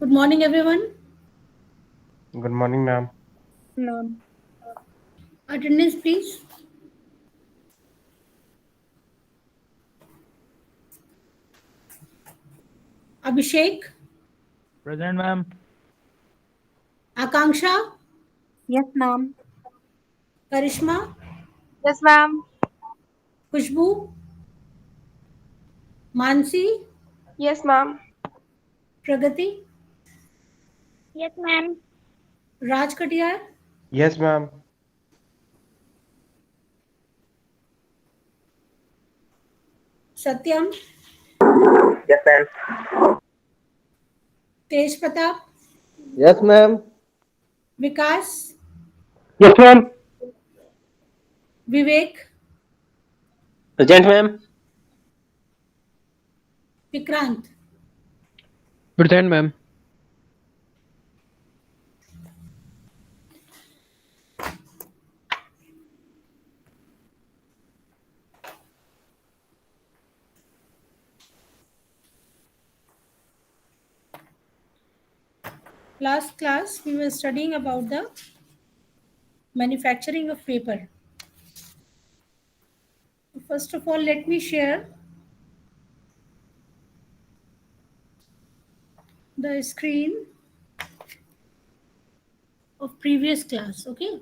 Good morning, everyone. Good morning, ma'am. No. Attendance, please. Abhishek, Present, ma'am. Akanksha, Yes, ma'am. Karishma, Yes, ma'am. Khushbu, Mansi, Yes, ma'am. Pragati, Yes, ma'am. Raj Katiyar, Yes, ma'am. Satyam, Yes, ma'am. Tej Pratap, Yes, ma'am. Vikas, Yes, ma'am. Vivek, Present, ma'am. Vikrant. Present, ma'am. Last class, we were studying about the manufacturing of paper. First of all, let me share the screen of previous class, okay?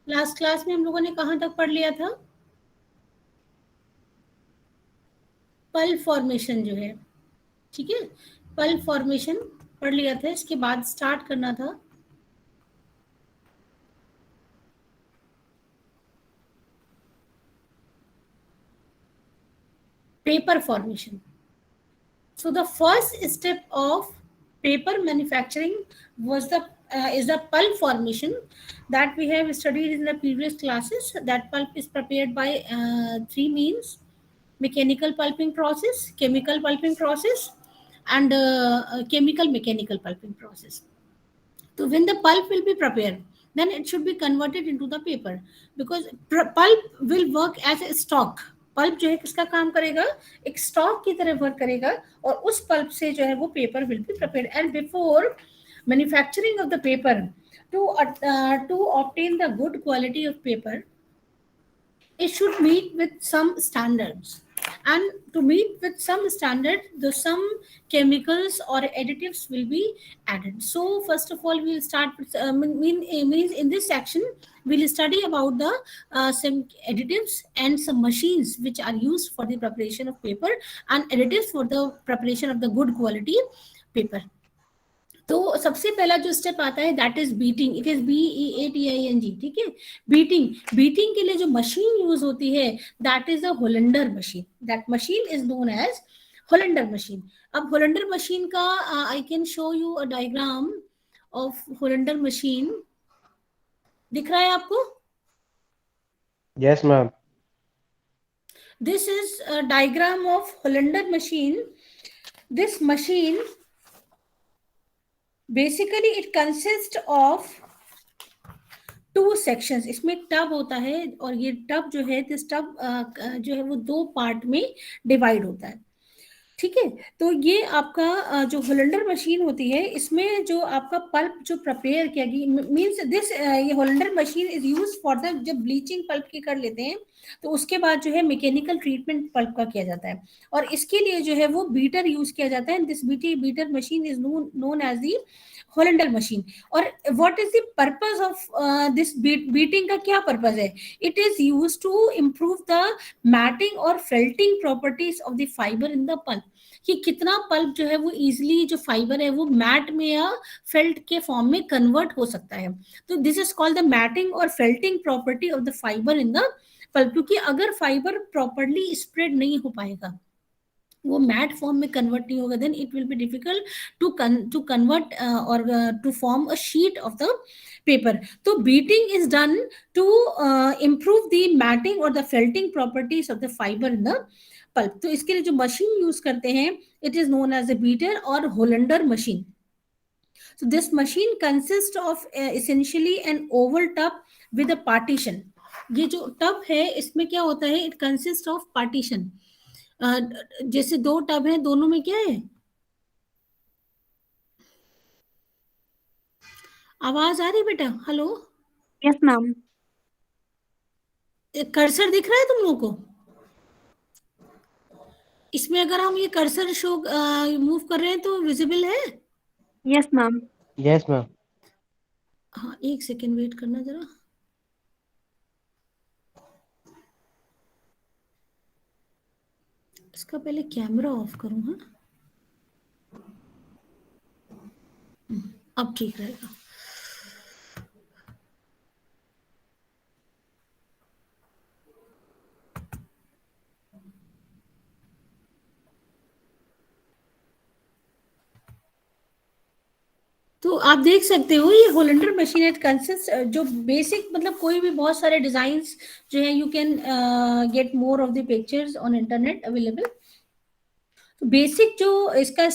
Last class में हम लोगों ने कहाँ तक पढ़ लिया था? Pulp formation जो है, ठीक है, पल्प फॉर्मेशन पढ़ लिया था. इसके बाद स्टार्ट करना था paper formation. So the first step of paper manufacturing was the is the pulp formation that we have studied in the previous classes. That pulp is prepared by three means: mechanical pulping process, chemical pulping process, and chemical mechanical pulping process. So when the pulp will be prepared, then it should be converted into the paper, because pulp will work as a stock. Pulp जो है किसका काम करेगा? एक stock की तरह work करेगा, और उस पल्प से जो है वो paper will be prepared. And before manufacturing of the paper, to obtain the good quality of paper, it should meet with some standards. And to meet with some standard, the some chemicals or additives will be added. So first of all, we'll start with means in this section we'll study about the some additives and some machines which are used for the preparation of paper, and additives for the preparation of the good quality paper. तो सबसे पहला जो step आता है that is beating. It is BEATING, ठीक है. Beating के लिए जो मशीन यूज होती है that is a Hollander machine. That machine is known as Hollander machine. अब होलेंडर मशीन का I can show you a diagram of Hollander machine. दिख रहा है आपको? Yes, ma'am. This is a diagram of होलेंडर machine. This machine basically it consists of two sections. इसमें tub होता है, और ये टब जो है दिस टब जो है वो दो पार्ट में डिवाइड होता है, ठीक है. तो ये आपका जो होलेंडर मशीन होती है, इसमें जो आपका पल्प जो प्रिपेयर किया गया मींस दिस ये Hollander machine is use for the, जब ब्लीचिंग पल्प की कर लेते हैं तो उसके बाद जो है मैकेनिकल ट्रीटमेंट पल्प का किया जाता है, और इसके लिए जो है वो बीटर यूज किया जाता है। This beater machine is known as the Hollander machine. और what is the purpose of this beating का क्या पर्पस है? It is use to improve the matting और felting properties of the fibre in the pulp, कि कितना pulp जो है वो इजिली जो फाइबर है वो मैट में या फेल्ट के फॉर्म में कन्वर्ट हो सकता है। तो this is called the matting और felting property of the fibre in the pulp, क्योंकि अगर फाइबर प्रॉपर्ली स्प्रेड नहीं हो पाएगा, वो मैट फॉर्म में कन्वर्ट नहीं होगा, then it will be difficult to convert और to form a sheet of the paper. तो beating is done to improve the matting और the felting properties of the fibre in the pulp. तो इसके लिए जो machine use करते हैं, it is known as a beater और Hollander machine. So this machine consists of essentially an oval tub with a partition. ये जो tub है इसमें क्या होता है? It consist of partition. जैसे दो टब है, दोनों में क्या है? आवाज आ रही बेटा? Hello, Yes, ma'am. कर्सर दिख रहा है तुम लोगों को? इसमें अगर हम ये कर्सर शो मूव कर रहे हैं तो विजिबल है? Yes, ma'am. Yes, ma'am. हाँ, एक सेकेंड वेट करना जरा। इसका पहले कैमरा ऑफ करूं। हाँ, अब ठीक रहेगा। तो आप देख सकते हो ये होलेंडर मशीन इट कंसिस्ट, जो बेसिक मतलब कोई भी बहुत सारे डिजाइन्स जो है, you can get more of the pictures on internet available. तो बेसिक जो इसका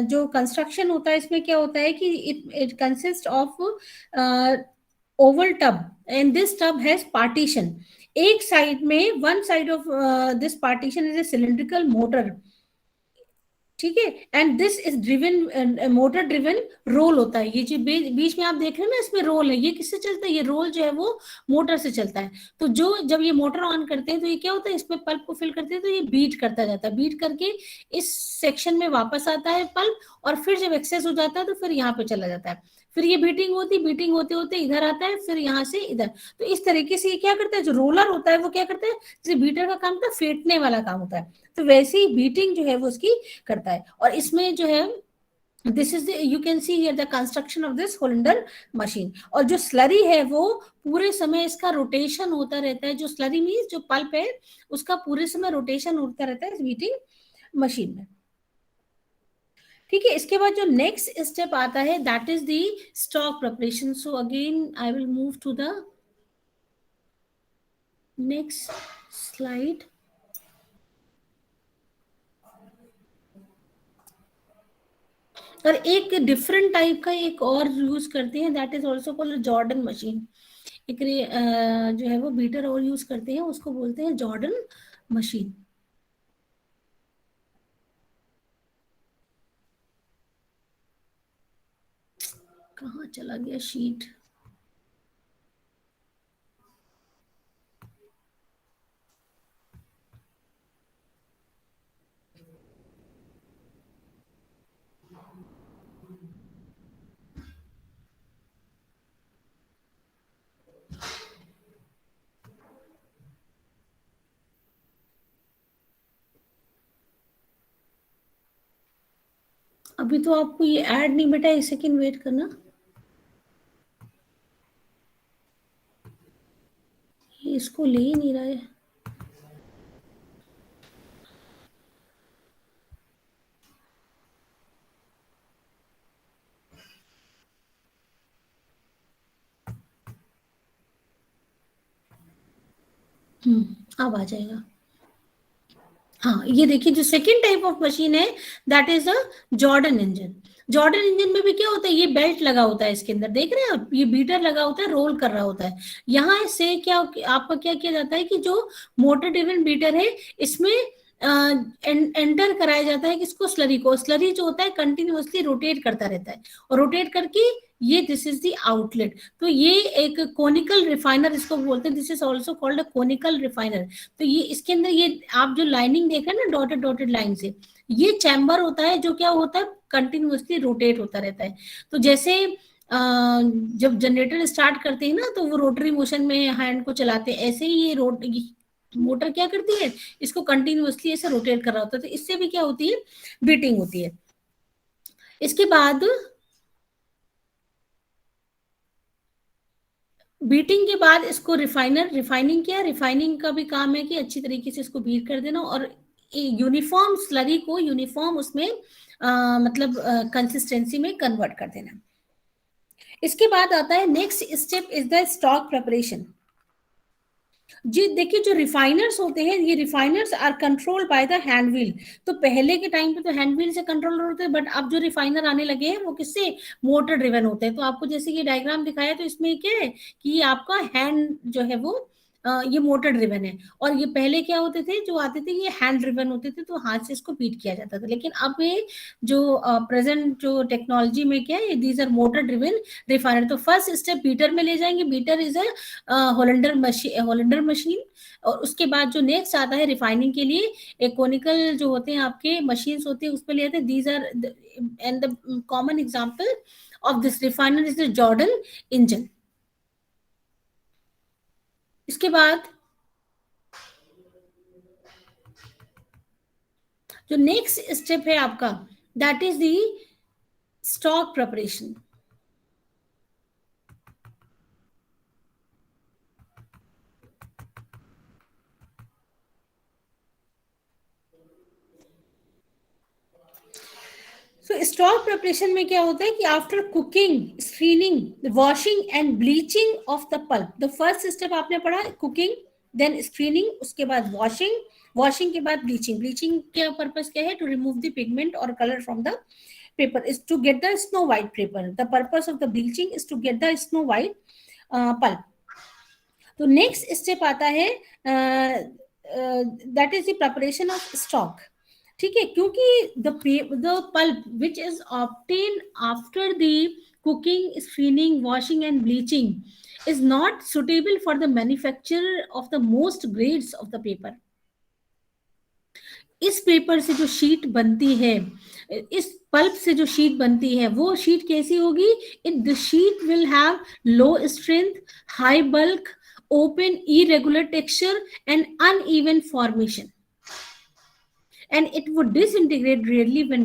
जो कंस्ट्रक्शन होता है, इसमें क्या होता है कि it consist of oval tub and this tub has partition. एक साइड में, one side of this partition is a cylindrical motor, ठीक है, and this is driven, motor driven roll होता है। ये जो बीच में आप देख रहे हैं ना, इसमें रोल है, ये किससे चलता है? ये रोल जो है वो मोटर से चलता है। तो जो जब ये मोटर ऑन करते हैं तो ये क्या होता है, इसमें पल्प को फिल करते हैं तो ये बीट करता जाता है, बीट करके इस सेक्शन में वापस आता है पल्प, और फिर जब एक्सेस हो जाता है तो फिर यहाँ पे चला जाता है, फिर ये बीटिंग होते होते इधर आता है, फिर यहाँ से इधर। तो इस तरीके से ये क्या करता है, जो रोलर होता है वो क्या करता है, जैसे बीटर का काम होता है फेंटने वाला काम होता है, तो वैसे ही बीटिंग जो है वो उसकी करता है। और इसमें जो है, this is you can see here the construction of this Hollander machine. और जो स्लरी है वो पूरे समय इसका रोटेशन होता रहता है, जो स्लरी मीन्स जो पल्प है उसका पूरे समय रोटेशन होता रहता है इस बीटिंग मशीन में, ठीक है। इसके बाद जो नेक्स्ट स्टेप आता है that is the stock preparation. So again I will move to the next slide. और एक डिफरेंट टाइप का एक और यूज करते हैं, that is also called Jordan machine. एक जो है वो बीटर और यूज करते हैं, उसको बोलते हैं जॉर्डन मशीन। कहाँ चला गया शीट? अभी तो आपको ये ऐड नहीं बेटा, एक सेकेंड वेट करना। ये इसको ले ही नहीं रहा है। अब आ जाएगा। हाँ, ये देखिए जो सेकेंड टाइप ऑफ मशीन है that is a Jordan engine. Jordan engine में भी क्या होता है, ये बेल्ट लगा होता है इसके अंदर, देख रहे हैं आप, ये बीटर लगा होता है, रोल कर रहा होता है। यहाँ से क्या आपका क्या किया जाता है कि जो मोटर ड्रिवन बीटर है इसमें एंटर कराया जाता है किसको, स्लरी को। स्लरी जो होता है कंटिन्यूअसली रोटेट करता रहता है, और रोटेट करके ये दिस इज द आउटलेट। तो ये एक कोनिकल रिफाइनर इसको बोलते हैं, this is also called a conical refiner. तो ये इसके अंदर ये आप जो लाइनिंग देख रहे हैं ना डॉटेड डॉटेड लाइन से, ये चैम्बर होता है जो क्या होता है कंटिन्यूअसली रोटेट होता रहता है। तो जैसे जब जनरेटर स्टार्ट करते हैं ना तो वो रोटरी मोशन में हैंड को चलाते हैं, ऐसे ही ये मोटर क्या करती है, इसको कंटिन्यूअसली ऐसे रोटेट कर रहा होता है। तो इससे भी क्या होती है, बीटिंग होती है। इसके बाद बीटिंग के बाद इसको रिफाइनिंग क्या, रिफाइनिंग का भी काम है कि अच्छी तरीके से इसको बीट कर देना और यूनिफॉर्म स्लरी को यूनिफॉर्म उसमें मतलब कंसिस्टेंसी में कन्वर्ट कर देना। इसके बाद आता है next step is the stock preparation. जी देखिए, जो रिफाइनर्स होते हैं, ये refiners are controlled by the hand wheel. तो पहले के टाइम पे तो हैंड व्हील से कंट्रोल होते हैं, बट अब जो रिफाइनर आने लगे हैं वो किससे, मोटर ड्रिवन होते हैं। तो आपको जैसे ये डायग्राम दिखाया तो इसमें क्या है कि ये आपका हैंड जो है वो ये मोटर ड्रिवन है, और ये पहले क्या होते थे, जो आते थे ये हैंड ड्रिवन होते थे, तो हाथ से इसको बीट किया जाता था। लेकिन अब ये जो प्रेजेंट जो टेक्नोलॉजी में क्या है, these are motor driven refiner. तो फर्स्ट स्टेप बीटर में ले जाएंगे, beater is a Hollander machine. और उसके बाद जो नेक्स्ट आता है रिफाइनिंग के लिए, एक कोनिकल जो होते हैं आपके मशीन्स होते हैं उसमें ले आते हैं। These are and the common example of this refiner is the Jordan engine. इसके बाद जो नेक्स्ट स्टेप है आपका, that is the stock preparation. तो स्टॉक प्रिपरेशन में क्या होता है कि after cooking, screening, washing and bleaching of the pulp, the first step आपने पढ़ा कुकिंग, देन स्क्रीनिंग, उसके बाद वॉशिंग, वॉशिंग के बाद ब्लीचिंग। ब्लीचिंग का पर्पस क्या है, टू रिमूव द पिगमेंट और colour from the paper, is to get the snow white paper. The purpose of the bleaching is to get the snow white pulp. तो next step आता है that is the preparation of stock. ठीक है, क्योंकि the pulp which is obtain after the cooking, screening, washing and bleaching is not suitable for the manufacture of the most grades of the paper. इस paper से जो sheet बनती है, इस pulp से जो शीट बनती है, वो शीट कैसी होगी, the sheet will have low strength, high bulk, open irregular texture and uneven formation, and it would disintegrate readily when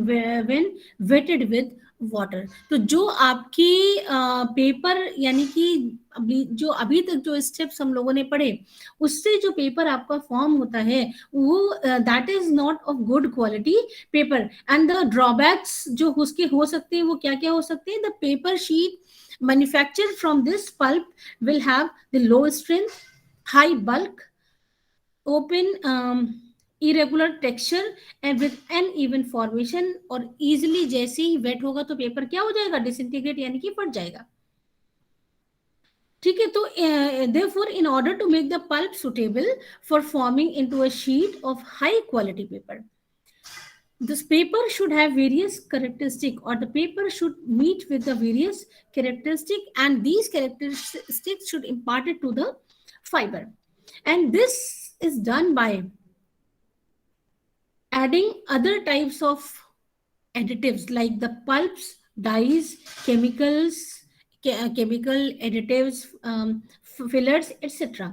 wetted with water। तो जो आपकी पेपर यानी कि जो अभी तक जो स्टेप्स हम लोगों ने पढ़े, उससे जो पेपर आपका फॉर्म होता है वो that is not of good quality paper. And the drawbacks जो उसके हो सकते हैं वो क्या क्या हो सकते हैं, the paper sheet manufactured from this pulp will have the low strength, high bulk, open irregular texture and with uneven formation, और easily जैसे ही wet होगा तो पेपर क्या हो जाएगा, disintegrate यानी कि फट जाएगा। ठीक है, तो therefore in order to make the pulp suitable for forming into a sheet of high quality paper, this paper should have various characteristics, or the paper should meet with the various characteristics, and these characteristics should impart it to the fiber, and this is done by adding other types of additives like the pulps, dyes, chemical additives, fillers, etc.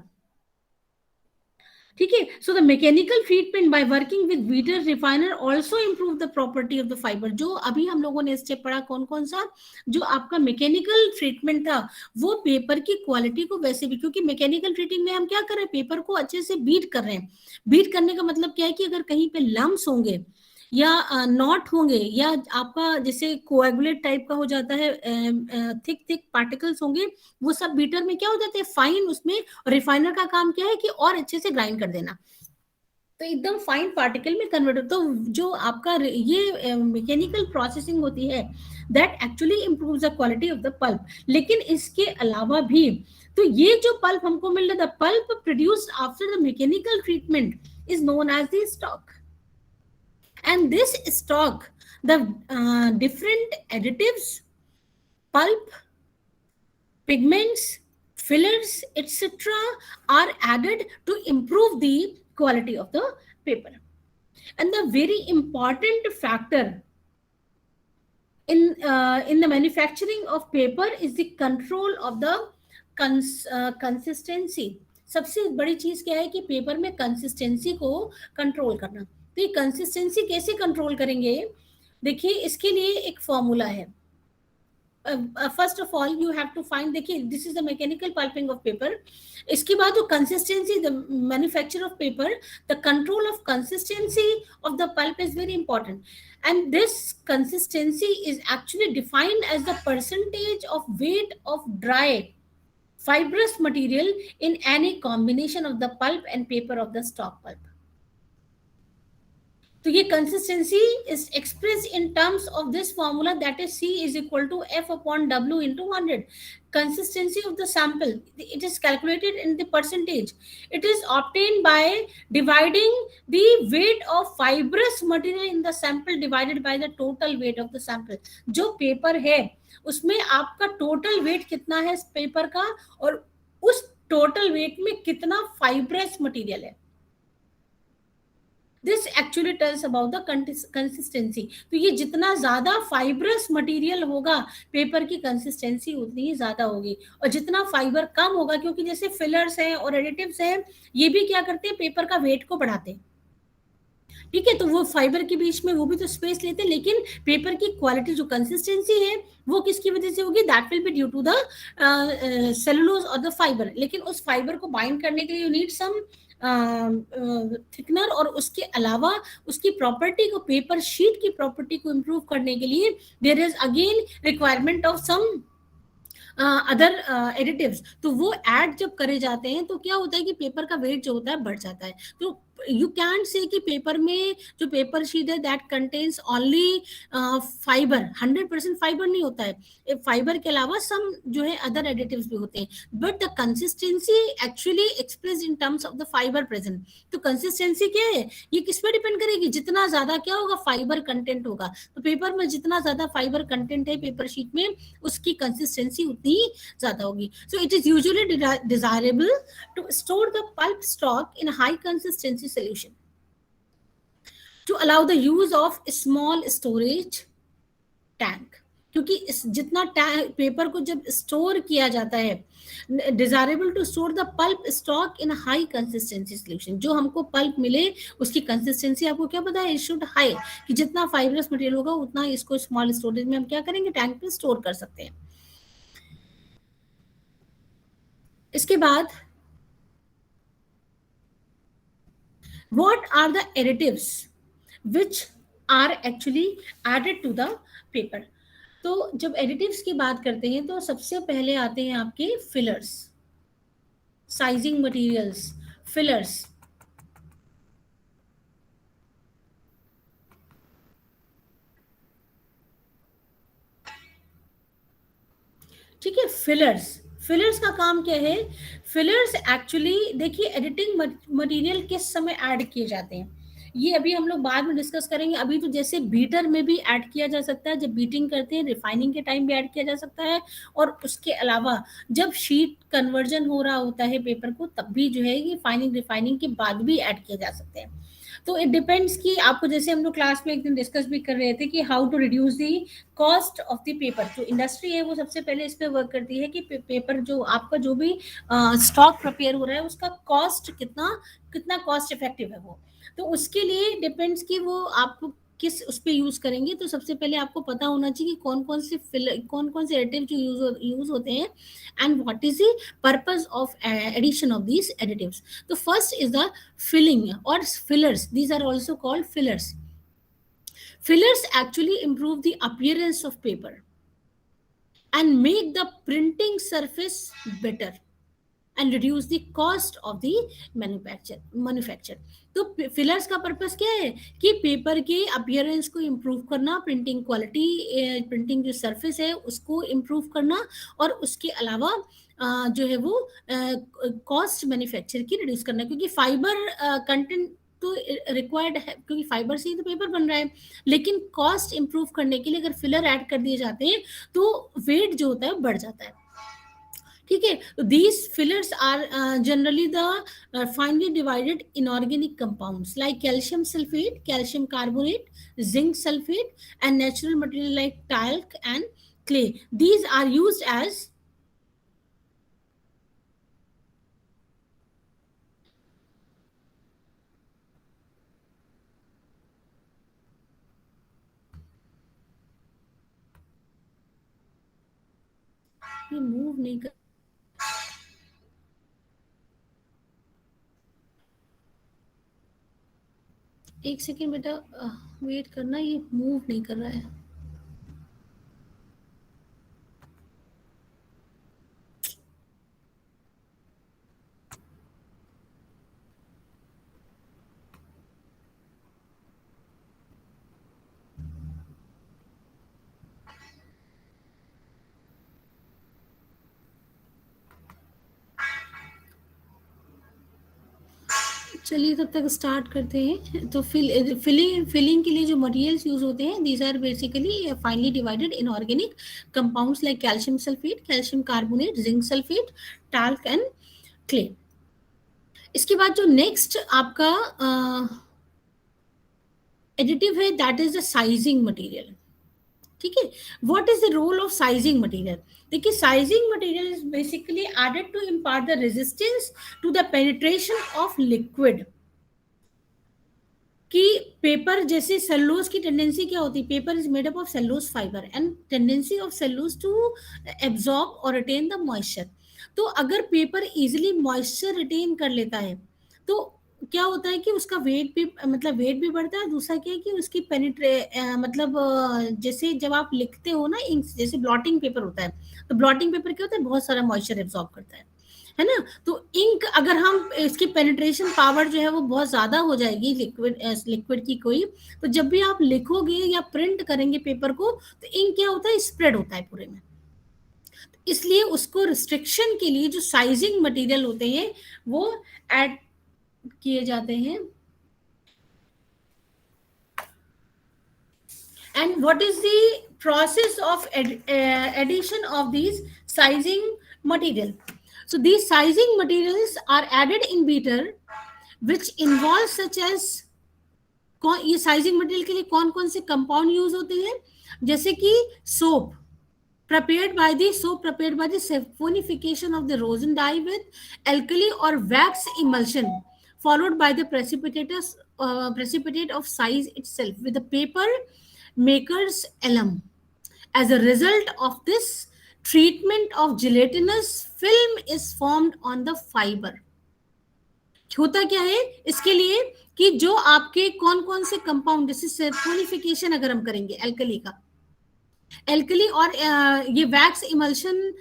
ठीक है, so the mechanical treatment by working with beater refiner also improve the property of the fibre. जो अभी हम लोगों ने step पढ़ा कौन कौन सा, जो आपका मैकेनिकल ट्रीटमेंट था वो पेपर की क्वालिटी को वैसे भी, क्योंकि मैकेनिकल ट्रीटिंग में हम क्या कर रहे हैं, पेपर को अच्छे से बीट कर रहे हैं। बीट करने का मतलब क्या है कि अगर कहीं पे लम्स होंगे या नॉट होंगे या आपका जैसे कोएगुलेट टाइप का हो जाता है, थिक पार्टिकल्स होंगे, वो सब बीटर में क्या हो जाते हैं, फाइन। उसमें रिफाइनर का काम क्या है कि और अच्छे से ग्राइंड कर देना, तो एकदम फाइन पार्टिकल में कन्वर्ट। तो जो आपका ये मैकेनिकल प्रोसेसिंग होती है that actually improves the quality of the pulp. लेकिन इसके अलावा भी तो ये जो पल्प हमको मिल रहा था, pulp produced after the mechanical treatment is known as the stock. And this stock, the different additives, pulp, pigments, fillers, etc. are added to improve the quality of the paper. And the very important factor in the manufacturing of paper is the control of the consistency. सबसे बड़ी चीज क्या है कि paper में consistency को control करना. तो ये कंसिस्टेंसी कैसे कंट्रोल करेंगे? देखिए, इसके लिए एक फॉर्मूला है. First of all you have to find, देखिए this is the mechanical pulping of paper. इसके बाद जो consistency, the manufacture of paper, the control of consistency of the pulp is very important. And this consistency is actually defined as the percentage of weight of dry fibrous material in any combination of the pulp and paper of the stock pulp. तो ये consistency is expressed in terms of this formula, that is C is equal to F upon W into 100. Consistency of the sample, it is calculated in the percentage. It is obtained by dividing the weight of fibrous material in the sample divided by the total weight of the sample. जो paper है उसमें आपका total weight कितना है paper का, और उस total weight में कितना फाइब्रस मटेरियल है. This actually tells about the consistency. तो ये जितना ज्यादा फाइब्रस मटेरियल होगा पेपर की कंसिस्टेंसी उतनी ही ज्यादा होगी, और जितना फाइबर कम होगा, क्योंकि जैसे फिलर्स हैं और एडिटिव्स हैं, ये भी क्या करते हैं, पेपर का वेट को बढ़ाते हैं. ठीक है, तो वो फाइबर के बीच में वो भी तो स्पेस लेते हैं, लेकिन पेपर की क्वालिटी जो कंसिस्टेंसी है वो किसकी वजह से होगी? That will be due to the cellulose और द फाइबर. लेकिन उस फाइबर को बाइंड करने के लिए यू नीड सम थिकनर, और उसके अलावा उसकी प्रॉपर्टी को, पेपर शीट की प्रॉपर्टी को इम्प्रूव करने के लिए there is again requirement of some other additives. तो वो ऐड जब करे जाते हैं तो क्या होता है कि पेपर का वेट जो होता है बढ़ जाता है. तो यू कैन से कि पेपर में जो पेपर शीट है that contains only fibre, 100% fibre नहीं होता है, फाइबर के अलावा सम जो है अदर एडिटिव्स भी होते हैं, but the consistency actually express in terms of the fibre present. तो कंसिस्टेंसी क्या है, ये किस पे डिपेंड करेगी? जितना ज्यादा क्या होगा, फाइबर कंटेंट होगा. तो पेपर में जितना ज्यादा फाइबर कंटेंट है पेपर शीट में, उसकी कंसिस्टेंसी उतनी ज्यादा होगी. So it is usually desirable to store the pulp stock in high consistency solution to allow the use of small storage tank. क्योंकि जितना पेपर को जब स्टोर किया जाता है, desirable to store the pulp stock in high consistency solution. जो हमको pulp मिले उसकी कंसिस्टेंसी आपको क्या पता है, इट शुड हाई, कि जितना फाइब्रस मटेरियल होगा उतना इसको स्मॉल स्टोरेज में हम क्या करेंगे, टैंक पे स्टोर कर सकते हैं. इसके बाद what are the additives which are actually added to the paper? तो जब एडिटिव्स की बात करते हैं तो सबसे पहले आते हैं आपके फिलर्स, साइजिंग मटेरियल्स, फिलर्स. ठीक है, फिलर्स का काम क्या है? फिलर्स एक्चुअली देखिए एडिटिंग मटेरियल किस समय ऐड किए जाते हैं, ये अभी हम लोग बाद में डिस्कस करेंगे. अभी तो जैसे बीटर में भी ऐड किया जा सकता है, जब बीटिंग करते हैं रिफाइनिंग के टाइम भी ऐड किया जा सकता है, और उसके अलावा जब शीट कन्वर्जन हो रहा होता है पेपर को, तब भी जो है ये फाइनिंग रिफाइनिंग के बाद भी ऐड किए जा सकते हैं. तो इट डिपेंड्स कि आपको, जैसे हम लोग क्लास में एक दिन डिस्कस भी कर रहे थे कि how to reduce the cost of the paper. जो इंडस्ट्री है वो सबसे पहले इस पे वर्क करती है कि पेपर जो आपका जो भी स्टॉक प्रिपेयर हो रहा है उसका कॉस्ट कितना कॉस्ट इफेक्टिव है वो. तो उसके लिए डिपेंड्स कि वो आप किस उस पे यूज करेंगे. तो सबसे पहले आपको पता होना चाहिए कि कौन कौन से एडिटिव जो यूज होते हैं, and what is the purpose of addition of these additives. तो फर्स्ट इज द फिलिंग और fillers. These are also called fillers. Fillers actually improve the appearance of paper and make the printing surface better and reduce the cost of the manufacture. तो fillers का purpose क्या है कि paper के appearance को improve करना, printing quality, printing जो surface है उसको इम्प्रूव करना, और उसके अलावा जो है वो कॉस्ट मैन्युफैक्चर की रिड्यूस करना. क्योंकि फाइबर कंटेंट तो रिक्वायर्ड है, क्योंकि फाइबर से ही तो पेपर बन रहा है, लेकिन कॉस्ट इंप्रूव करने के लिए अगर फिलर ऐड कर दिए जाते हैं तो वेट जो होता है बढ़ जाता है. ठीक है. These fillers are generally the finely divided inorganic compounds like calcium sulfate, calcium carbonate, zinc sulfate, and natural material like talc and clay. These are used as ये मूव नहीं कर, एक सेकेंड बेटा, वेट करना, ये मूव नहीं कर रहा है. चलिए तब तक स्टार्ट करते हैं. तो फिलिंग के लिए जो मटेरियल्स यूज होते हैं, these are basically finely divided inorganic compounds like calcium sulphate, calcium carbonate, zinc sulphate, talc and clay. इसके बाद जो नेक्स्ट आपका एडिटिव है, that is the sizing material. ठीक है. What is the role of sizing material? देखिए, sizing material is basically added to impart the resistance to the penetration of liquid. कि paper जैसे सेलुलोज की टेंडेंसी क्या होती है, paper is made up of cellulose fibre and tendency of cellulose to absorb और retain the moisture. तो अगर paper easily moisture retain कर लेता है तो क्या होता है कि उसका वेट भी बढ़ता है. दूसरा क्या है कि उसकी जैसे जब आप लिखते हो ना, इंक जैसे ब्लॉटिंग पेपर होता है, तो ब्लॉटिंग पेपर क्या होता है, बहुत सारा मॉइस्चर एब्जॉर्ब करता है ना. तो इंक अगर हम इसकी पेनिट्रेशन पावर जो है वो बहुत ज्यादा हो जाएगी लिक्विड की कोई, तो जब भी आप लिखोगे या प्रिंट करेंगे पेपर को, तो इंक क्या होता है, स्प्रेड होता है पूरे में. इसलिए उसको रिस्ट्रिक्शन के लिए जो साइजिंग मटेरियल होते हैं वो ऐड किए जाते हैं. And what is the process of addition of these sizing material? So these sizing materials are added in beater which involves such as, ये साइजिंग मटेरियल के लिए कौन कौन से कंपाउंड यूज होते हैं, जैसे कि soap prepared by the saponification of the rosin dye with alkali or wax emulsion, followed by the precipitate of size itself with the paper maker's alum. As a result of this treatment of gelatinous film is formed on the fiber. होता क्या है इसके लिए कि जो आपके कौन कौन से कंपाउंड, जैसे सैपोनिफिकेशन अगर हम करेंगे एल्कली और ये wax emulsion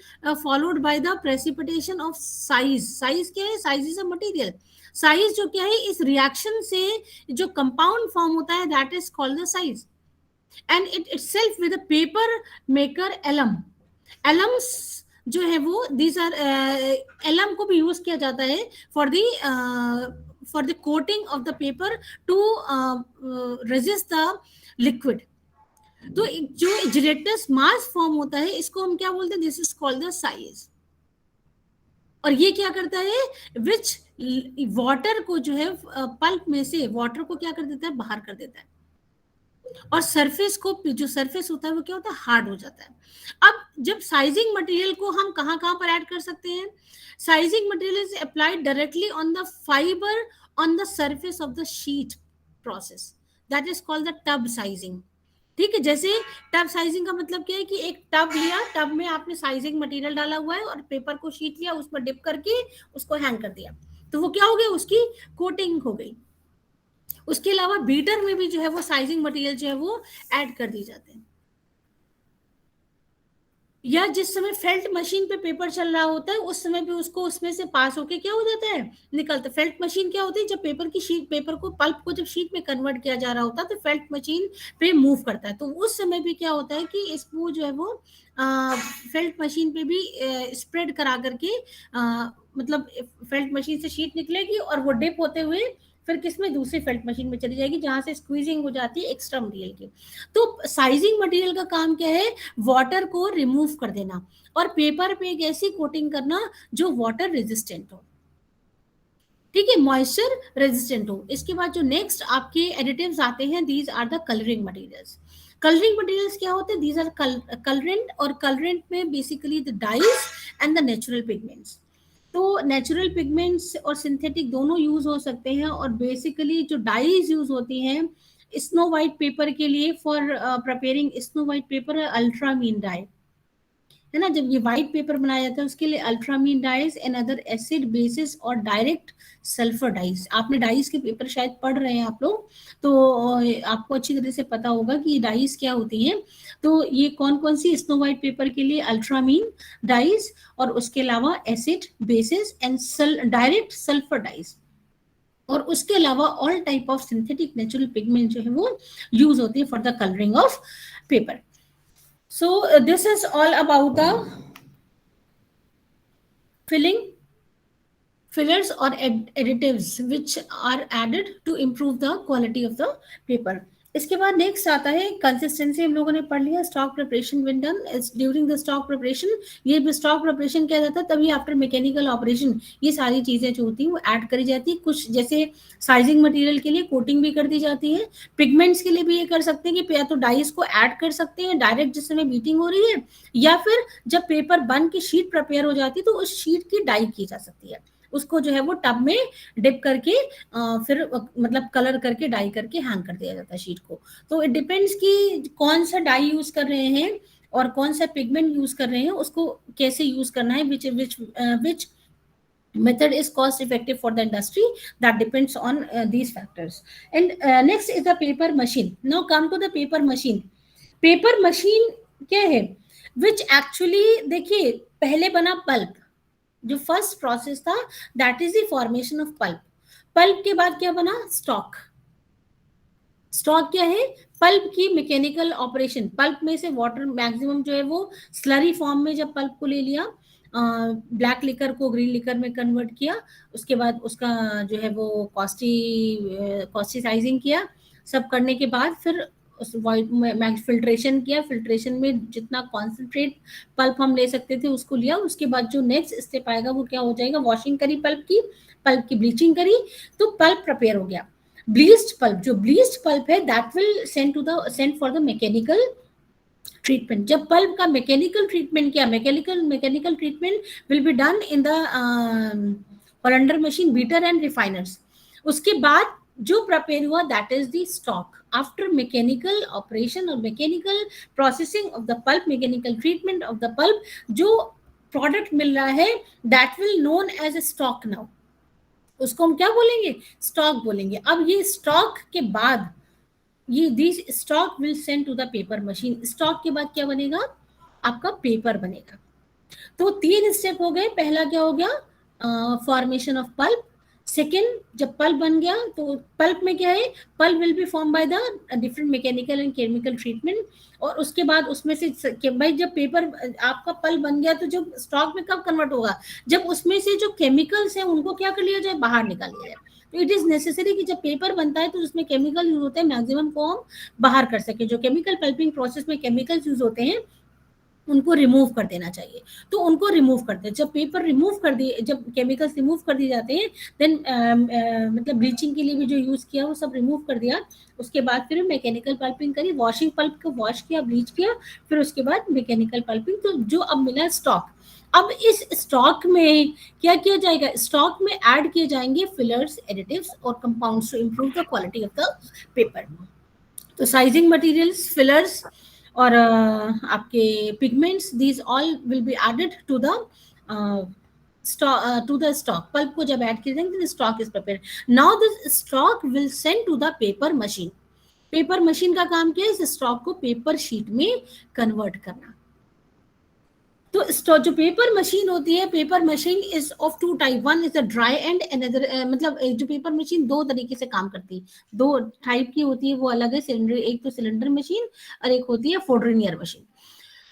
followed by the precipitation of size क्या है, size is a material. Size जो क्या है, इस रिएक्शन से जो कंपाउंड फॉर्म होता है, that is called the size. And it itself with the paper maker Elms जो है वो, दीज आर एलम को भी यूज किया जाता है for the coating of the paper two resist the liquid. तो जो जिलेटिनस मास फॉर्म होता है, इसको हम क्या बोलते हैं, this is called the size. और ये क्या करता है, विच वाटर को जो है पल्प में से वाटर को क्या कर देता है, बाहर कर देता है. और सरफेस को, जो सरफेस होता है वो क्या होता है, हार्ड हो जाता है. अब जब साइजिंग मटेरियल को हम कहाँ पर ऐड कर सकते हैं, sizing material is applied directly on the fibre on the surface of the sheet process, that is called the tub sizing. ठीक है. जैसे टब साइजिंग का मतलब क्या है कि एक टब लिया, टब में आपने साइजिंग मटेरियल डाला हुआ है और पेपर को शीट लिया, उसमें डिप करके उसको हैंग कर दिया, तो वो क्या हो गया, उसकी कोटिंग हो गई. उसके अलावा बीटर में भी जो है वो साइजिंग मटेरियल जो है वो ऐड कर दी जाते हैं. या जिस समय फेल्ट मशीन पे पेपर चल रहा होता है, उस समय भी उसको उसमें से पास होके क्या हो जाता है, निकलता. फेल्ट मशीन क्या होती है, जब पेपर को पल्प को जब शीट में कन्वर्ट किया जा रहा होता है, तो फेल्ट मशीन पे मूव करता है. तो उस समय भी क्या होता है कि इसको जो है वो फेल्ट मशीन पे भी स्प्रेड करा करके, मतलब फेल्ट मशीन से शीट निकलेगी और वो डिप होते हुए फिर किसमें, दूसरी फेल्ट मशीन में चली जाएगी जहां से स्क्वीजिंग हो जाती है एक्स्ट्रा मटेरियल की। तो साइजिंग मटेरियल का काम क्या है, वाटर को रिमूव कर देना और पेपर पे एक ऐसी कोटिंग करना जो वाटर रेजिस्टेंट हो, ठीक है, मॉइस्चर रेजिस्टेंट हो। इसके बाद जो नेक्स्ट आपके एडिटिव्स आते हैं, these are the colouring materials. Colouring materials क्या होते हैं, दीज आर कलरेंट, और कलरेंट में basically the dyes and the natural pigments. तो नेचुरल पिगमेंट्स और सिंथेटिक दोनों यूज हो सकते हैं, और बेसिकली जो डाइज यूज होती हैं स्नो वाइट पेपर के लिए, for preparing snow white paper, ultramarine dye है ना, जब ये व्हाइट पेपर बनाया जाता है उसके लिए ultramarine dyes and other acid basis और डायरेक्ट सल्फर डाइज। आपने डाइज के पेपर शायद पढ़ रहे हैं आप लोग, तो आपको अच्छी तरह से पता होगा कि ये डाइज क्या होती हैं। तो ये कौन कौन सी, स्नो वाइट पेपर के लिए अल्ट्रामीन डाइज, और उसके अलावा acid bases and direct sulphur dyes, और उसके अलावा all type of synthetic natural pigment जो है वो यूज होती है for the colouring of paper. So this is all about the fillers or additives which are added to improve the quality of the paper. इसके बाद next आता है consistency, हम लोगों ने पढ़ लिया। Stock preparation when done, during the stock preparation, ये भी स्टॉक प्रिपरेशन किया जाता है, तभी आफ्टर मैकेनिकल ऑपरेशन ये सारी चीजें जो होती हैं वो ऐड करी जाती है। कुछ जैसे साइजिंग मटेरियल के लिए कोटिंग भी कर दी जाती है, पिगमेंट्स के लिए भी ये कर सकते हैं कि या तो डाइस को ऐड कर सकते हैं डायरेक्ट जिस समय बीटिंग हो रही है, या फिर जब पेपर बन के शीट प्रिपेयर हो जाती है तो उस शीट की डाई की जा सकती है, उसको जो है वो टब में डिप करके फिर मतलब कलर करके डाई करके हैंग कर दिया जाता है शीट को। तो इट डिपेंड्स कि कौन सा डाई यूज कर रहे हैं और कौन सा पिगमेंट यूज कर रहे हैं, उसको कैसे यूज करना है, which method is cost effective for the industry, that depends on these factors. And next is the paper machine. Now come to the paper machine. Paper machine क्या है, which actually देखिए पहले बना पल्प, जो first process था that is the formation of pulp. Pulp के बाद क्या बना, स्टॉक। स्टॉक क्या है, पल्प की मैकेनिकल ऑपरेशन। पल्प में से वाटर मैक्सिमम जो है वो स्लरी फॉर्म में जब पल्प को ले लिया, ब्लैक लिकर को ग्रीन लिकर में कन्वर्ट किया, उसके बाद उसका जो है वो कॉस्टिसाइजिंग किया, सब करने के बाद फिर फिल्ट्रेशन किया। फिल्ट्रेशन में जितना कॉन्सेंट्रेट पल्प हम ले सकते थे उसको लिया। उसके बाद जो नेक्स्ट स्टेप आएगा वो क्या हो जाएगा, वॉशिंग करी पल्प की ब्लीचिंग करी, तो पल्प प्रिपेयर हो गया। ब्लीच्ड पल्प, जो ब्लीच्ड पल्प है that will send for the mechanical treatment. जब पल्प का मैकेनिकल ट्रीटमेंट किया, mechanical treatment will be done in the Hollander machine, beater and refiners. उसके बाद जो प्रिपेयर हुआ that is the stock. After mechanical operation और mechanical processing of the pulp, mechanical treatment of the pulp, जो product मिल रहा है that will known as a stock. Now उसको हम क्या बोलेंगे, स्टॉक बोलेंगे। अब ये स्टॉक के बाद ये this stock will send to the paper machine. Stock के बाद क्या बनेगा, आपका पेपर बनेगा। तो 3 स्टेप हो गए। पहला क्या हो गया, फॉर्मेशन ऑफ पल्प। सेकेंड, जब पल्प बन गया तो पल्प में क्या है, pulp will be form by the different mechanical and chemical treatment. और उसके बाद उसमें से भाई जब पेपर आपका पल्प बन गया तो जो स्टॉक में कब कन्वर्ट होगा, जब उसमें से जो केमिकल्स हैं उनको क्या कर लिया जाए, बाहर निकाल लिया जाए। तो इट इज नेसेसरी कि जब पेपर बनता है तो उसमें केमिकल यूज होते हैं, मैक्सिमम को हम बाहर कर सके। जो केमिकल पल्पिंग प्रोसेस में केमिकल्स यूज होते हैं उनको रिमूव कर देना चाहिए, तो उनको रिमूव करते हैं। जब पेपर रिमूव कर दिए, जब केमिकल्स रिमूव कर दिए जाते हैं, देन मतलब ब्लीचिंग के लिए भी जो यूज किया वो सब रिमूव कर दिया। उसके बाद फिर मैकेनिकल पल्पिंग करी, वॉशिंग पल्प को वॉश किया, ब्लीच किया, फिर उसके बाद मैकेनिकल पल्पिंग। तो जो अब मिला स्टॉक, अब इस स्टॉक में क्या किया जाएगा, स्टॉक में ऐड किए जाएंगे फिलर्स, एडिटिव्स और compounds to improve the quality of the paper. तो साइजिंग मटेरियल्स, फिलर्स और आपके pigments, these all will be added to the stock. Pulp को जब ऐड किया जाएंगे stock is prepared. Now this stock will send to the paper machine. Paper machine का काम क्या है, इस स्टॉक को पेपर शीट में कन्वर्ट करना। तो जो पेपर मशीन होती है, paper machine is of 2 type, one is the dry and, another मतलब जो पेपर मशीन 2 तरीके से काम करती है, 2 टाइप की होती है, वो अलग है। सिलेंडर, एक तो सिलेंडर मशीन और एक होती है फोल्ड्रिनियर मशीन।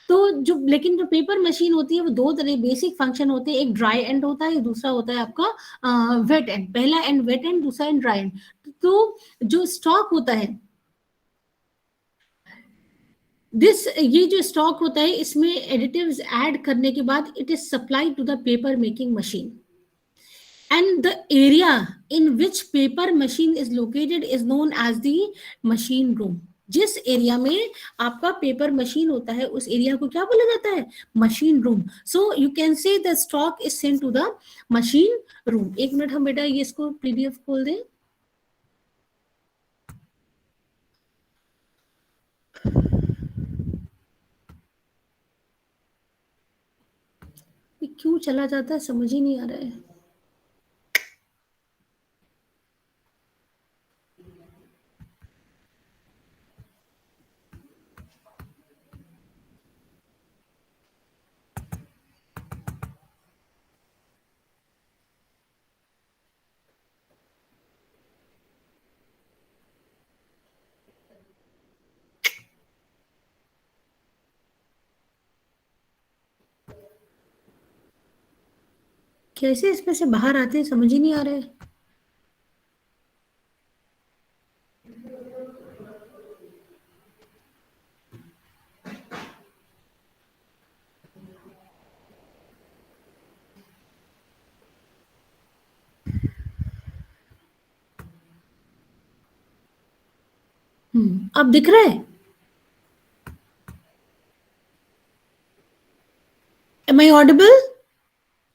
तो लेकिन जो पेपर मशीन होती है वो दो तरह बेसिक फंक्शन होते हैं, एक ड्राई एंड होता है, दूसरा होता है आपका वेट एंड। पहला एंड वेट एंड, दूसरा एंड ड्राई एंड। तो जो स्टॉक होता है ये जो स्टॉक होता है, इसमें एडिटिव्स ऐड करने के बाद it is supplied to the paper making machine, and the area in which paper machine is located is known as the machine room। जिस एरिया में आपका पेपर मशीन होता है उस एरिया को क्या बोला जाता है? Machine room. So you can say the stock is sent to the machine room. एक मिनट हम बेटा ये इसको पीडीएफ खोल दें। ये क्यों चला जाता है समझ ही नहीं आ रहा है। कैसे इसमें से बाहर आते हैं समझ ही नहीं आ रहा है। अब दिख रहा है? Am I audible?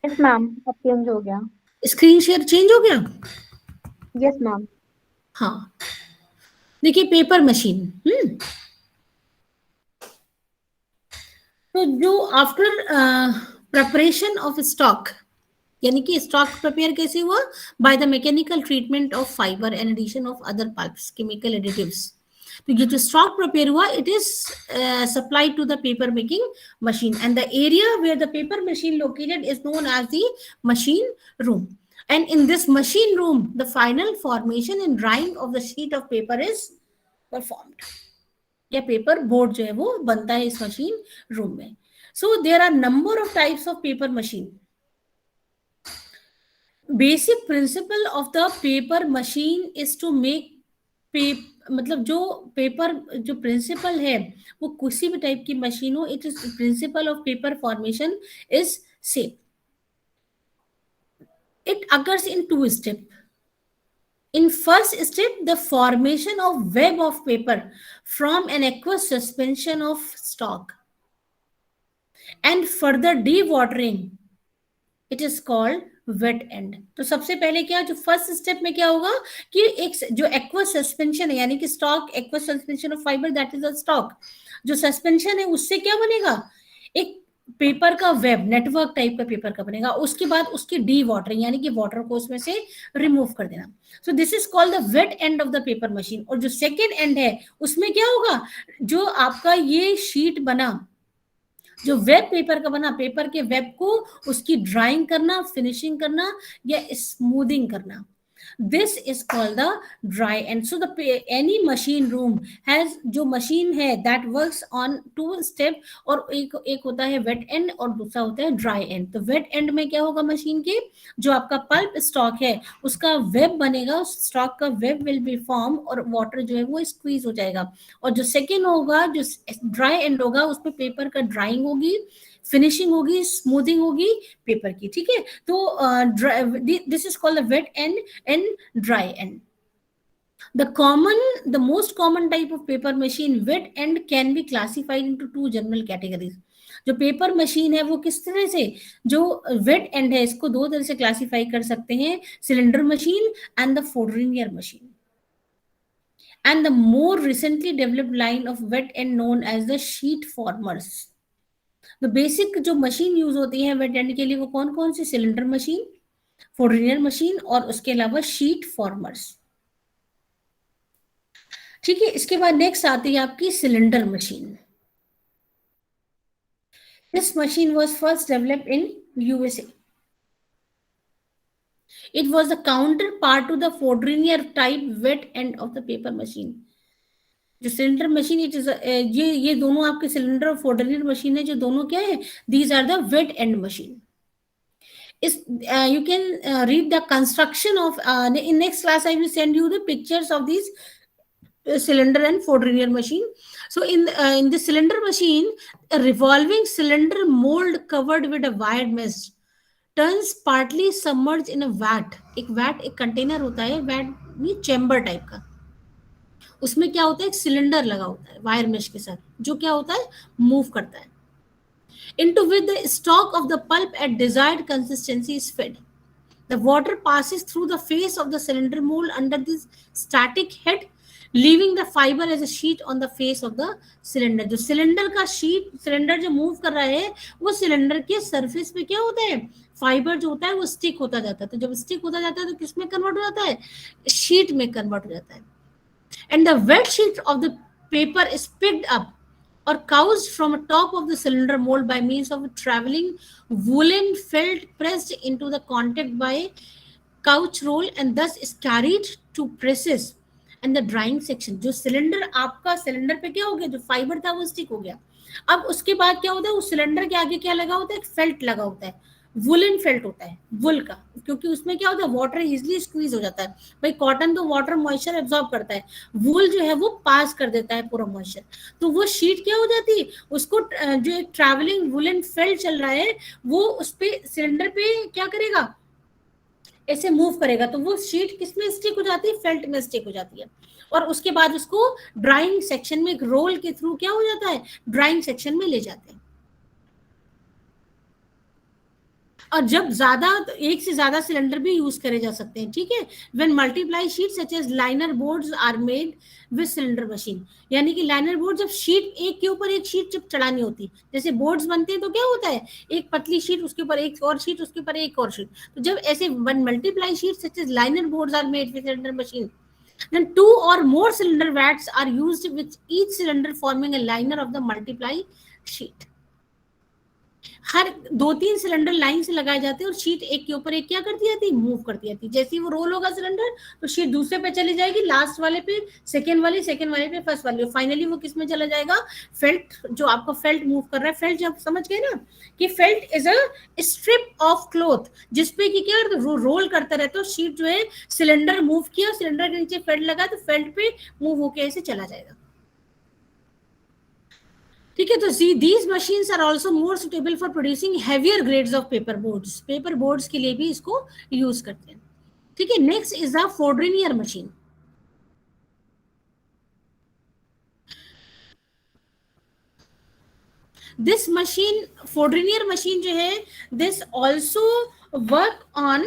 Yes ma'am, अब चेंज हो गया। स्क्रीन शेयर चेंज हो गया? Yes ma'am. हाँ देखिए पेपर मशीन। तो जो आफ्टर प्रिपरेशन ऑफ स्टॉक, यानी कि स्टॉक प्रिपेयर कैसे हुआ? By the mechanical treatment of fibre and addition of other pulps, chemical additives. तो ये जो स्टॉक प्रिपेयर हुआ it is supplied to the paper making machine, and the area where the paper machine located is known as the machine room. And in this machine room, the final formation and drying of the sheet of paper is performed. या paper board जो है वो बनता है इस machine room में। So there are number of types of paper machine. Basic principle of the paper machine is to make मतलब जो पेपर जो प्रिंसिपल है वो किसी भी टाइप की मशीन हो, it is principle of paper formation is same. It occurs in two steps. In first step, the formation of web of paper from an aqueous suspension of stock and further dewatering, it is called wet end। तो सबसे पहले क्या, जो first step में क्या होगा कि एक जो एक्वस सस्पेंशन है, यानी कि stock aqueous suspension of fibre, that is a stock. जो सस्पेंशन है उससे क्या बनेगा? एक पेपर का वेब, नेटवर्क टाइप का पेपर का बनेगा। उसके बाद उसकी डी वाटरिंग, यानी कि वाटर को उसमें से रिमूव कर देना। So this is called the wet end of the paper machine. और जो सेकेंड एंड है उसमें क्या होगा? जो आपका ये शीट बना, जो वेब पेपर का बना, पेपर के वेब को उसकी ड्राइंग करना, फिनिशिंग करना या स्मूदिंग करना, this is called the dry end। so the any machine room has जो मशीन है that works on two step, और एक होता है wet end और दूसरा होता है dry end। तो wet end में क्या होगा? मशीन के जो आपका पल्प स्टॉक है उसका वेब बनेगा, उस स्टॉक का वेब विल बी फॉर्म और वाटर जो है वो स्क्वीज हो जाएगा। और जो सेकेंड होगा, जो ड्राई एंड होगा, उसमें पेपर का ड्राइंग होगी, फिनिशिंग होगी, स्मूथिंग होगी पेपर की। ठीक है, तो this is called the wet end and dry end. The most common type of paper machine, wet end, can be classified into two general categories। जो पेपर मशीन है वो किस तरह से, जो वेट एंड है इसको दो तरह से क्लासिफाई कर सकते हैं, cylinder machine and the Fourdrinier machine. And the more recently developed line of wet end known as the sheet formers। तो बेसिक जो मशीन यूज होती है वेट एंड के लिए वो कौन कौन सी? सिलेंडर मशीन, फोर्डरिनियर मशीन और उसके अलावा शीट फॉर्मर्स। ठीक है, इसके बाद नेक्स्ट आती है आपकी cylinder machine. This machine was first developed in USA. It was the counterpart to the Fourdrinier type wet end of the paper machine। जो सिलेंडर मशीन, इट इज ये दोनों आपके सिलेंडर और फोर्डरियर मशीन है, जो दोनों क्या है, these are the wet end machine. Is you can read the construction of in next class I will send you the pictures of these cylinder and four-linear machine. So in the cylinder machine, a revolving cylinder mold covered with a wired mesh turns partly submerged in a vat. एक vat एक container होता है, vat में chamber type का, उसमें क्या होता है, एक सिलेंडर लगा होता है वायर मेश के साथ, जो क्या होता है, मूव करता है. Into which the stock of the pulp at desired consistency is fed. The water passes through the face of the cylinder mold under this static head, leaving the fiber as a sheet on the face of the cylinder. जो cylinder का sheet, cylinder जो move कर रहा है, वो cylinder के surface पे क्या होता है, फाइबर जो होता है वो स्टिक होता जाता है. तो जब स्टिक होता जाता है तो किस में कन्वर्ट हो जाता है, शीट में कन्वर्ट हो जाता है. And the wet sheet of the paper is picked up or couched from the top of the cylinder mold by means of a traveling woolen felt pressed into the contact by couch roll and thus is carried to presses and the drying section. जो cylinder आपका, cylinder पे क्या हो गया, जो fibre था वो stick हो गया. अब उसके बाद क्या होता है, उस सिलेंडर के आगे क्या लगा होता है, एक फेल्ट लगा होता है, वुलन फेल्ट होता है, वुल का, क्योंकि उसमें क्या होता है, वाटर इजीली स्क्वीज हो जाता है. भाई कॉटन तो वाटर मॉइस्चर एब्जॉर्ब करता है, वुल जो है वो पास कर देता है पूरा मॉइस्चर. तो वो शीट क्या हो जाती है, उसको जो एक ट्रैवलिंग वुलन फेल्ट चल रहा है वो उस पे सिलेंडर पे क्या करेगा, ऐसे मूव करेगा, तो वो शीट किसमें स्टिक हो जाती है, फेल्ट में स्टिक हो जाती है. और उसके बाद उसको ड्राइंग सेक्शन में एक रोल के थ्रू क्या हो जाता है, ड्राइंग सेक्शन में ले जाते हैं. और जब ज्यादा, एक से ज्यादा सिलेंडर भी यूज करे जा सकते हैं, ठीक है. When multiply sheet such as liner boards are made with cylinder machine, यानी कि लाइनर बोर्ड, जब शीट एक के ऊपर एक शीट जब चढ़ानी होती, जैसे बोर्ड्स बनते हैं तो क्या होता है, एक पतली शीट, उसके ऊपर एक और शीट, उसके ऊपर एक और शीट. तो जब ऐसे one multiply sheet such as liner boards are made with cylinder machine, then 2 or more cylinder vats are used with each cylinder forming a liner of the multiply sheet. Her 2-3 cylinder line से लगाए जाते हैं और sheet एक के ऊपर एक क्या करती जाती है, मूव करती जाती है. जैसे ही वो रोल होगा सिलेंडर तो शीट दूसरे पे चली जाएगी, लास्ट वाले पे सेकेंड वाले पे फर्स्ट वाले, फाइनली वो किस में चला जाएगा, फेल्ट, जो आपका फेल्ट मूव कर रहा है. फेल्ट जब समझ गए ना कि felt is a strip of cloth जिसपे कि क्या रोल करता रहता है, शीट जो है सिलेंडर मूव किया, सिलेंडर के नीचे फेल्ट लगा तो फेल्ट पे मूव होके ऐसे चला जाएगा. ठीक है. तो these machines are also more suitable for producing heavier grades of paper boards. Paper boards के लिए भी इसको यूज करते हैं. ठीक है. Next is the Fourdrinier machine. This machine, Fourdrinier machine जो है, this also work on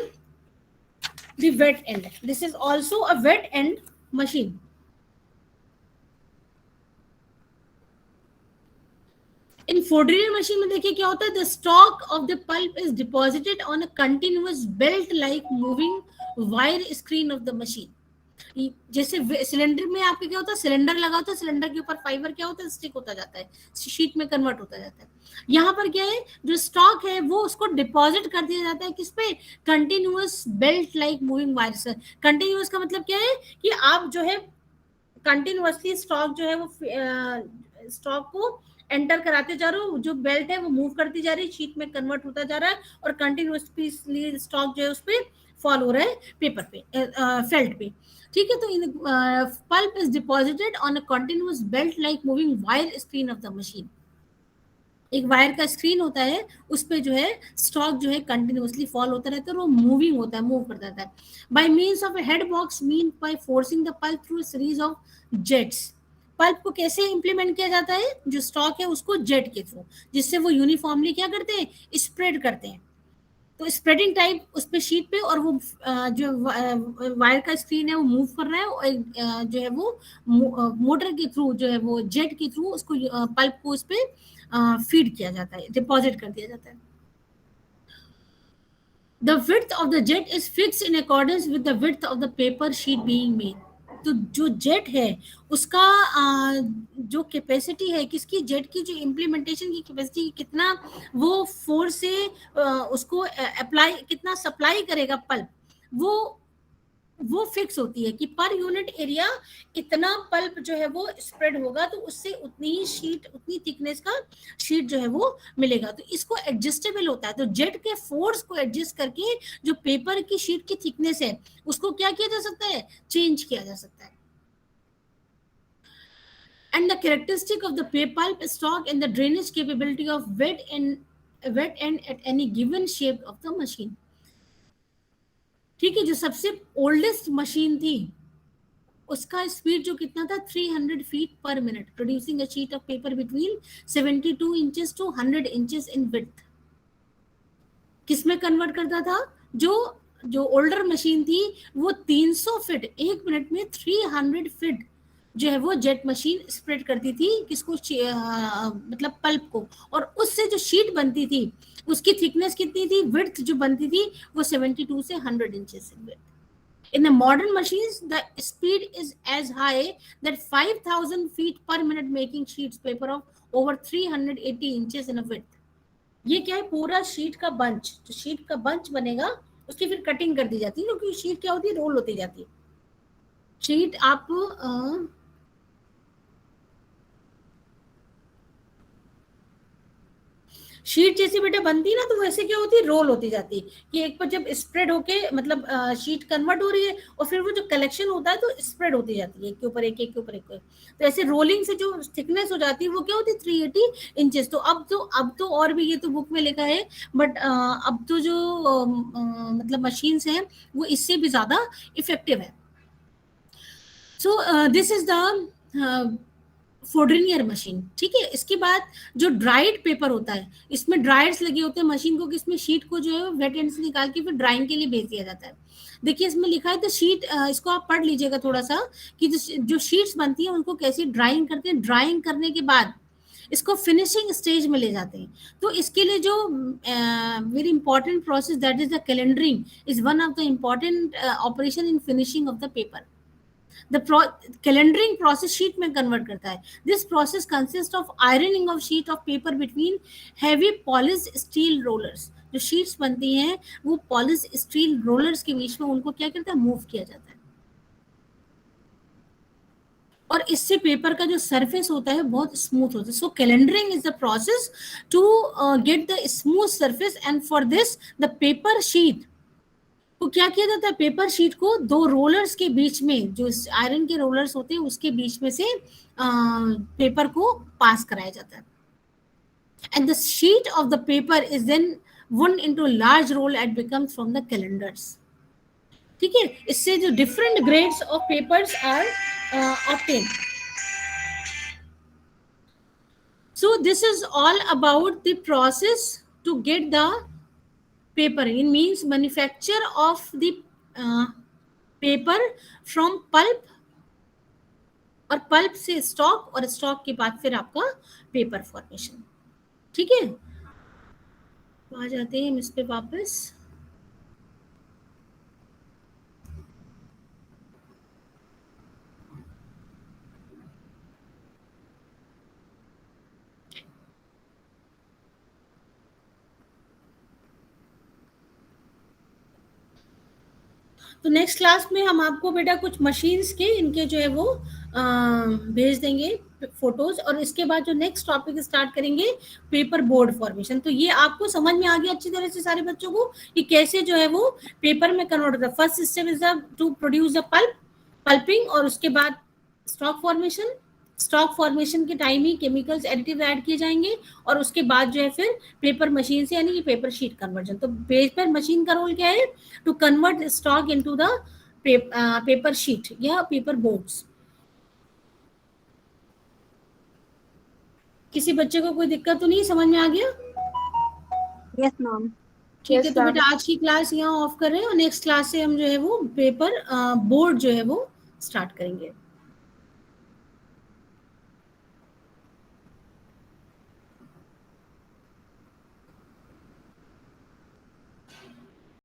the wet end. This is also a wet end machine. इन फोर्डरियर मशीन में देखिए क्या होता है, the stock of the pulp is deposited on a continuous belt like moving wire screen of the machine. जैसे cylinder में आपके क्या होता है, सिलेंडर लगा होता है, सिलेंडर के ऊपर फाइबर क्या होता है, स्टिक होता जाता है, शीट में कन्वर्ट होता जाता है. यहाँ पर क्या है, जो स्टॉक है वो उसको डिपॉजिट कर दिया जाता है किस पे, continuous belt like moving wire. Continuous का मतलब क्या है कि आप जो है कंटिन्यूअसली स्टॉक जो है वो स्टॉक को एंटर कराते जा रहे हो, जो बेल्ट है वो मूव करती जा रही है, शीट में कन्वर्ट होता जा रहा है और कंटिन्यूअसली स्टॉक जो है उस पे फॉल हो रहा है पेपर पे, फेल्ट पे. ठीक है. तो pulp is deposited on a continuous belt like moving wire screen of the machine. एक वायर का स्क्रीन होता है, उस पे जो है स्टॉक जो है कंटिन्यूअसली फॉल होता रहता है और वो मूविंग होता है, मूव करता रहता है. By means of a head box, mean by forcing the pulp through a series of jets. Pulp को कैसे इंप्लीमेंट किया जाता है, जो स्टॉक है उसको जेट के थ्रू, जिससे वो यूनिफॉर्मली क्या करते हैं, स्प्रेड करते हैं. तो स्प्रेडिंग टाइप उस पे शीट पे, और वो जो वायर का स्क्रीन है वो मूव कर रहा है, और जो है वो मोटर के थ्रू, जो है वो जेट के थ्रू उसको पल्प को उस पे फीड किया जाता है, डिपॉजिट कर दिया जाता है. The width of the jet is fixed in accordance with the width of the paper sheet being made. तो जो जेट है उसका जो कैपेसिटी है, किसकी, जेट की जो इम्प्लीमेंटेशन की कैपेसिटी, कितना वो फोर्स से उसको अप्लाई, कितना सप्लाई करेगा पल्प, वो वो फिक्स होती है कि पर यूनिट एरिया इतना पल्प जो है वो स्प्रेड होगा, तो उससे उतनी ही शीट, उतनी थिकनेस का शीट जो है वो मिलेगा। तो इसको एडजस्टेबल होता है। तो जेट के फोर्स को एडजस्ट करके जो पेपर की शीट की थिकनेस है उसको क्या किया जा सकता है, चेंज किया जा सकता है। And the characteristic of the pulp stock and the drainage capability of wet end at any given shape of the machine. ठीक है, जो सबसे ओल्डेस्ट मशीन थी उसका स्पीड जो कितना था, 300 feet per minute, producing a sheet of paper between 72 inches to 100 inches in width. किसमें कन्वर्ट करता था, जो ओल्डर मशीन थी वो 300 फीट, एक मिनट में 300 फीट जो है वो जेट मशीन स्प्रेड करती थी, किसको, मतलब पल्प को, और उससे जो शीट बनती थी उसकी थिकनेस कितनी थी, विड्थ जो बनती थी वो 72 से 100 inches in width. In the modern machines, the speed is as high that 5,000 feet per minute, making sheets paper of over 380 inches in a width. ये क्या है, पूरा शीट का बंच, जो शीट का बंच बनेगा उसकी फिर कटिंग कर दी जाती है, क्योंकि शीट क्या होती है, रोल होती जाती है। शीट आप शीट जैसी बेटा बनती है ना, तो वैसे क्या होती है, रोल होती जाती है, कि एक पर जब स्प्रेड होके मतलब शीट कन्वर्ट हो रही है और फिर वो जो कलेक्शन होता है तो स्प्रेड होती जाती है, एक के ऊपर एक, एक के ऊपर एक। तो ऐसे रोलिंग से जो थिकनेस हो जाती है वो क्या होती है, 380 इंचेस। तो अब तो और भी, ये तो बुक में लिखा है, बट अब तो जो मतलब मशीन्स हैं वो इससे भी ज्यादा इफेक्टिव है। So this is the Fourdrinier machine. ठीक है, इसके बाद जो ड्राइड पेपर होता है, इसमें ड्रायर्स लगे होते हैं मशीन को, किसमें शीट को जो है वेट एंड से निकाल के फिर ड्राइंग के लिए भेज दिया जाता है। देखिए इसमें लिखा है, तो शीट, इसको आप पढ़ लीजिएगा थोड़ा सा, कि जो शीट्स बनती है उनको कैसे ड्राइंग करते हैं, ड्राइंग करने के बाद इसको फिनिशिंग स्टेज में ले जाते हैं। तो इसके लिए जो very important process, that is the calendering, is one of the important operation in finishing of the paper. The calendaring process sheet में convert करता है। This process consists of ironing of sheet of paper between heavy polished steel rollers. जो sheets बनती हैं वो polished steel rollers के बीच में उनको क्या करता है, move किया जाता है, और इससे पेपर का जो सरफेस होता है बहुत स्मूथ होता है। So calendering is the process to get the smooth surface, and for this the paper sheet तो क्या किया जाता है, पेपर शीट को दो रोलर्स के बीच में, जो आयरन के रोलर्स होते हैं उसके बीच में से पेपर को पास कराया जाता है, and the sheet of the paper is then one into large roll and becomes from the calenders. ठीक है, इससे जो different grades of papers are obtain. So this is all about the process to get the paper. It means manufacture of the paper from pulp, और pulp से stock, और stock के बाद फिर आपका paper formation। ठीक है, आ जाते हैं हम इस पे वापस। तो नेक्स्ट क्लास में हम आपको बेटा कुछ मशीन्स के इनके जो है वो भेज देंगे फोटोज, और इसके बाद जो नेक्स्ट टॉपिक स्टार्ट करेंगे पेपर बोर्ड फॉर्मेशन। तो ये आपको समझ में आ गया अच्छी तरह से सारे बच्चों को कि कैसे जो है वो पेपर में कन्वर्ट होता है। First step is to produce the pulping, और उसके बाद स्टॉक फॉर्मेशन। स्टॉक फॉर्मेशन के टाइम ही केमिकल्स एडिटिव ऐड किए जाएंगे, और उसके बाद जो है फिर पेपर मशीन से, यानी कि पेपर शीट कन्वर्जन। तो पेपर मशीन का रोल क्या है, to convert stock into the paper sheet या पेपर बोर्ड्स। किसी बच्चे को कोई दिक्कत तो नहीं, समझ में आ गया? Yes ma'am. ठीक है, तो बेटा आज की क्लास यहाँ ऑफ कर रहे हैं, और नेक्स्ट क्लास से हम जो है वो पेपर बोर्ड जो है वो स्टार्ट करेंगे।